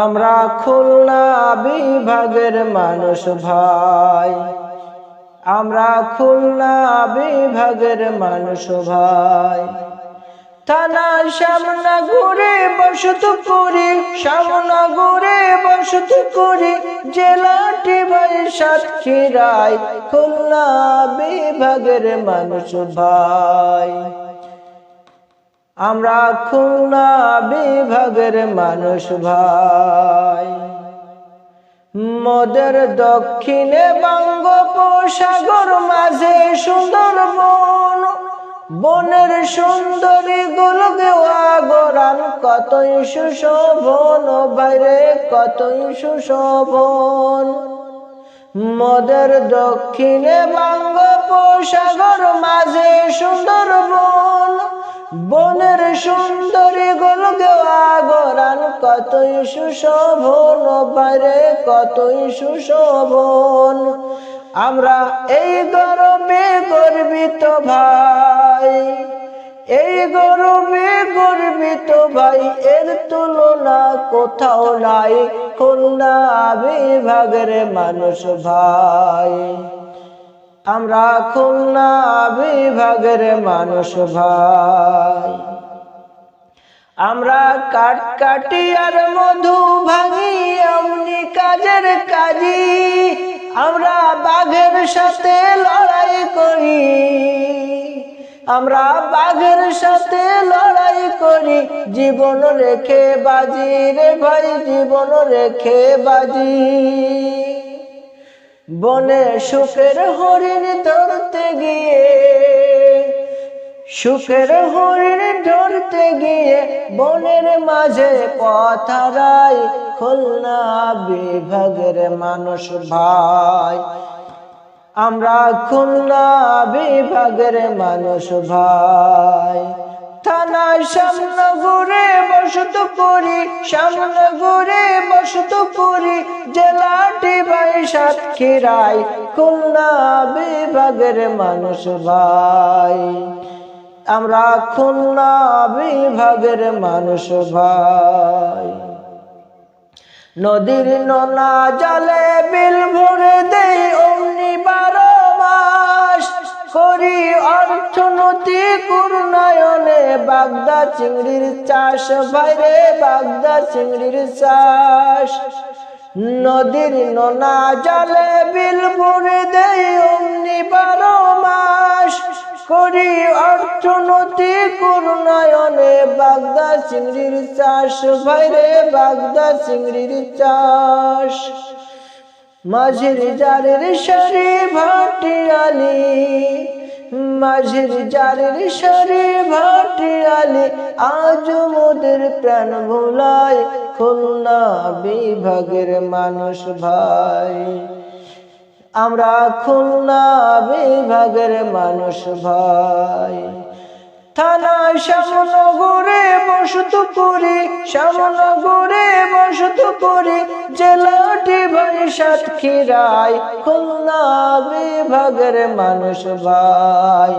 আমরা খুলনা বিভাগের মানুষ ভাই, আমরা খুলনা বিভাগের মানুষ ভাই। থানা সামনা ঘুরে বসত করি, সামনা ঘুরে বসত করি, জেলাটি ভাই সাতক্ষীরায়, খুলনা বিভাগের মানুষ ভাই। আমরা খুলনা বিভাগের মানুষ ভাই। মোদের দক্ষিণে বঙ্গোপসাগর, মাঝে সুন্দর বন, বনের সুন্দরী গুলোকে আগরান, কতই সুশোভন বাইরে কতই সুশোভন। মোদের দক্ষিণে বঙ্গোপসাগর, মাঝে সুন্দর বন, বনের সুন্দরী গুলোকে আগরান, কতই সুশোভন বাইরে কতই সুশোভন। আমরা এই গর্বে গর্বিত ভাই, এই গর্বে গর্বিত ভাই, এর তুলনা কোথাও নাই, খুলনা বিভাগের মানুষ ভাই। আমরা খুলনা বিভাগের মানুষ ভাই। আমরা কাঠ কাটি আর মধু ভাঙি, অমনি কাজের কাজী, আমরা বাঘের সাথে লড়াই করি, আমরা বাঘের সাথে লড়াই করি, জীবন রেখে বাজি রে ভাই, জীবন রেখে বাজি। বনে সুখের হরিণ ধরতে গিয়ে, সুখের হরিণ ধরতে গিয়ে, বনের মাঝে পথ হারাই, খুলনা বিভাগের মানুষ ভাই। আমরা খুলনা বিভাগের মানুষ ভাই। থানা সামনে ঘুরে বসত করি, সামনে ঘুরে বসত করি, জেলাটি ভাই সাতক্ষীরায়, খুলনা বিভাগের মানুষ ভাই। আমরা খুলনা বিভাগের মানুষ ভাই। নদীর নোনা জলে বিল ভরে দেই, অমনি 12 মাস করি অর্থনৈতিক উন্নয়নে, বাগদা চিংড়ির চাষ ভাইরে, বাগদা চিংড়ির চাষ। নদীর নোনা জলে বিল ভরে দেই, অমনি 12 মাস করি অর্থনৈতিক উন্নয়নে, বাগদা চিংড়ির চাষ ভাইরে, বাগদা চিংড়ির চাষ। মাঝির জালের সারি ভাটিয়ালি, মাঝির জালের সারি ভাটিয়ালি, আজ মোদের প্রাণ ভোলায়, খুলনা বিভাগের মানুষ ভাই। আমরা খুলনা বিভাগের মানুষ ভাই। থানা সামনে ঘুরে বসত করি, সামনে ঘুরে বসত করি, জেলাটি ভাই সাতক্ষীরায়, খুলনা বিভাগের মানুষ ভাই।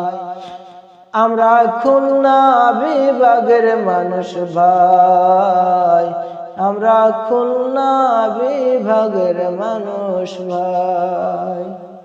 আমরা খুলনা বিভাগের মানুষ ভাই। আমরা খুলনা বিভাগের মানুষ ভাই।